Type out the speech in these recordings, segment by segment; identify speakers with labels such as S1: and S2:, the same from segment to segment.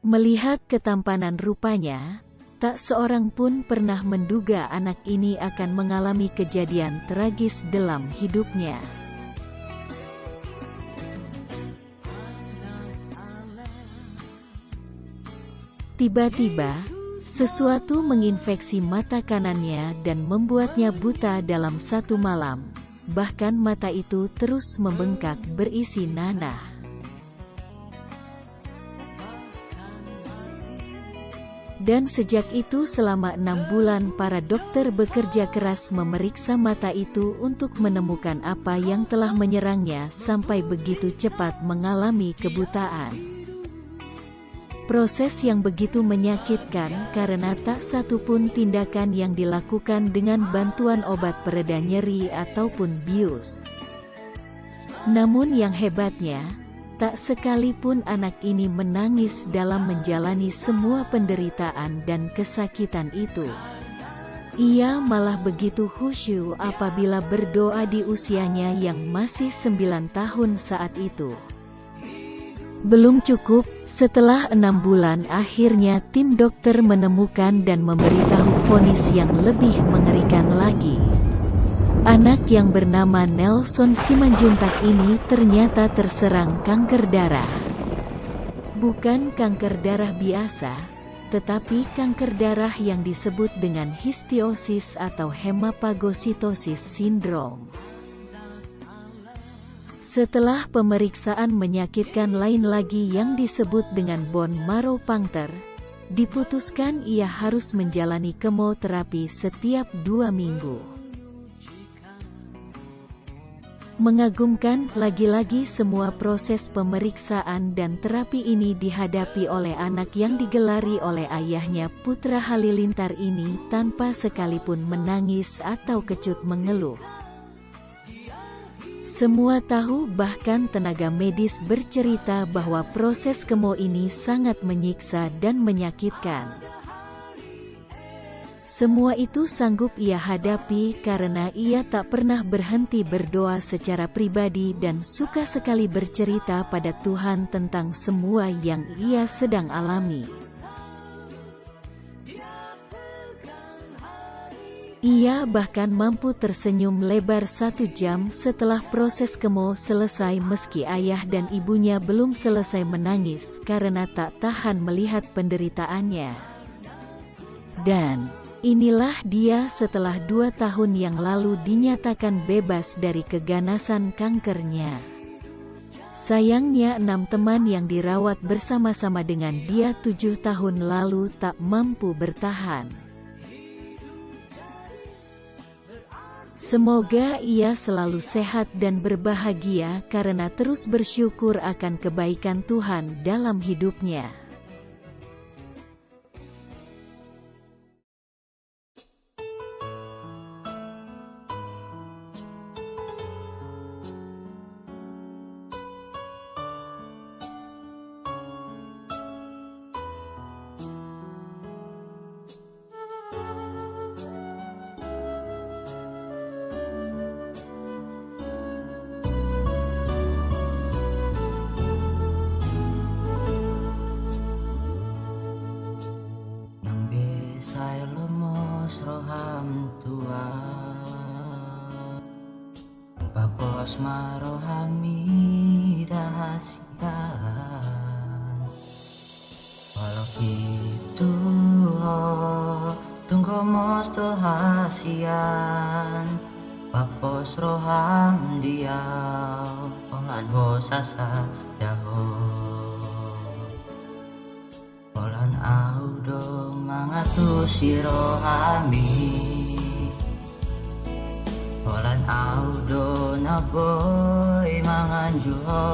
S1: Melihat ketampanan rupanya, tak seorang pun pernah menduga anak ini akan mengalami kejadian tragis dalam hidupnya. Tiba-tiba, sesuatu menginfeksi mata kanannya dan membuatnya buta dalam satu malam. Bahkan mata itu terus membengkak berisi nanah. Dan sejak itu selama 6 bulan para dokter bekerja keras memeriksa mata itu untuk menemukan apa yang telah menyerangnya sampai begitu cepat mengalami kebutaan. Proses yang begitu menyakitkan karena tak satu pun tindakan yang dilakukan dengan bantuan obat pereda nyeri ataupun bius. Namun yang hebatnya, tak sekalipun anak ini menangis dalam menjalani semua penderitaan dan kesakitan itu. Ia malah begitu khusyuk apabila berdoa di usianya yang masih 9 tahun saat itu. Belum cukup, setelah 6 bulan akhirnya tim dokter menemukan dan memberitahu vonis yang lebih mengerikan lagi. Anak yang bernama Nelson Simanjuntak ini ternyata terserang kanker darah. Bukan kanker darah biasa, tetapi kanker darah yang disebut dengan histiosis atau hemapagositosis syndrome. Setelah pemeriksaan menyakitkan lain lagi yang disebut dengan bone marrow puncture, diputuskan ia harus menjalani kemoterapi setiap 2 minggu. Mengagumkan, lagi-lagi semua proses pemeriksaan dan terapi ini dihadapi oleh anak yang digelari oleh ayahnya Putra Halilintar ini tanpa sekalipun menangis atau kecut mengeluh. Semua tahu, bahkan tenaga medis bercerita bahwa proses kemo ini sangat menyiksa dan menyakitkan. Semua itu sanggup ia hadapi karena ia tak pernah berhenti berdoa secara pribadi dan suka sekali bercerita pada Tuhan tentang semua yang ia sedang alami. Ia bahkan mampu tersenyum lebar 1 jam setelah proses kemo selesai meski ayah dan ibunya belum selesai menangis karena tak tahan melihat penderitaannya. Dan inilah dia setelah 2 tahun yang lalu dinyatakan bebas dari keganasan kankernya. Sayangnya 6 teman yang dirawat bersama-sama dengan dia 7 tahun lalu tak mampu bertahan. Semoga ia selalu sehat dan berbahagia karena terus bersyukur akan kebaikan Tuhan dalam hidupnya.
S2: Saya lemos roham tua Bapos marohami dahasian Walau itu tunggu mosto hasian Bapos roham dia Olan bosasa daho Olan audo mangatu sirohami Olan audo na boy manganjuho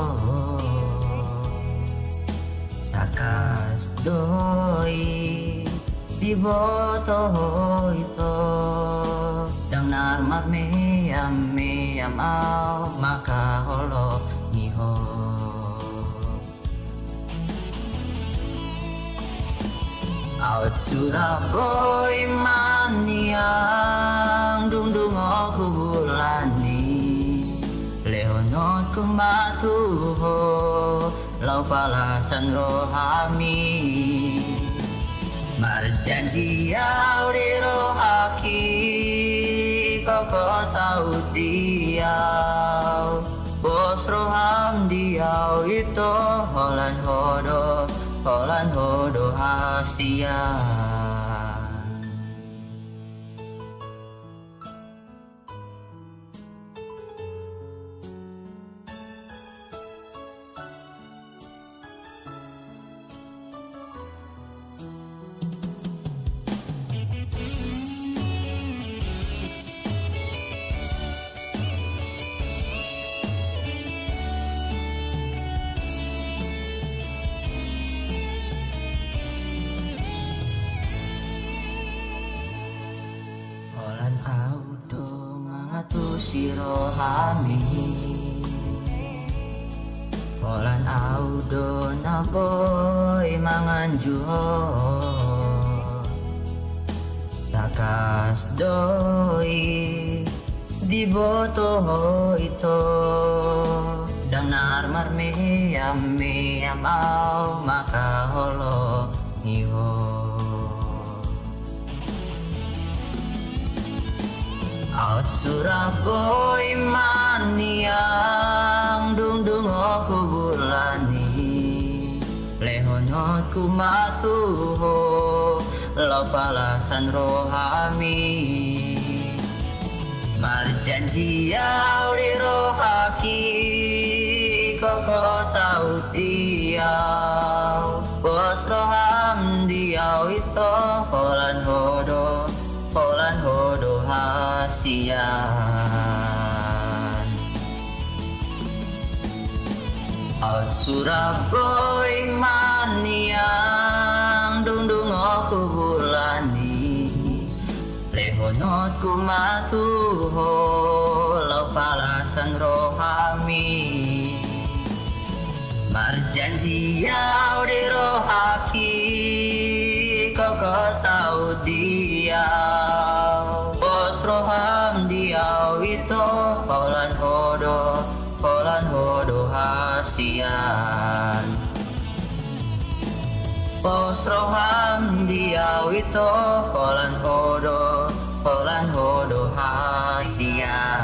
S2: Takas doi di boto ito Dang narmat meyam au makaholo niho Out Surabaya maniang dungdung aku bulani Leonot kumatuho lau palasan rohami Marjanji au dirohaki koko saudiau bos roham diau itu holan hodo hasia. Olan audo mangatu sirohami Olan audo naboy manganjuho Takas doi di boto ito Danar marme amau makaholo iho Out Surabaya maniang dung aku bulani Lehonot kumatuho lau palasan rohami Marjanji au dirohaki koko saudiau bos roham diau itu holan hodo hasian. Out Surabaya maniang dung aku bulani Lehonot kumatuho lau palasan rohami Marjanji au dirohaki koko saudiau bos roham diau itu holan hodo hasian bos roham diau itu holan hodo hasian.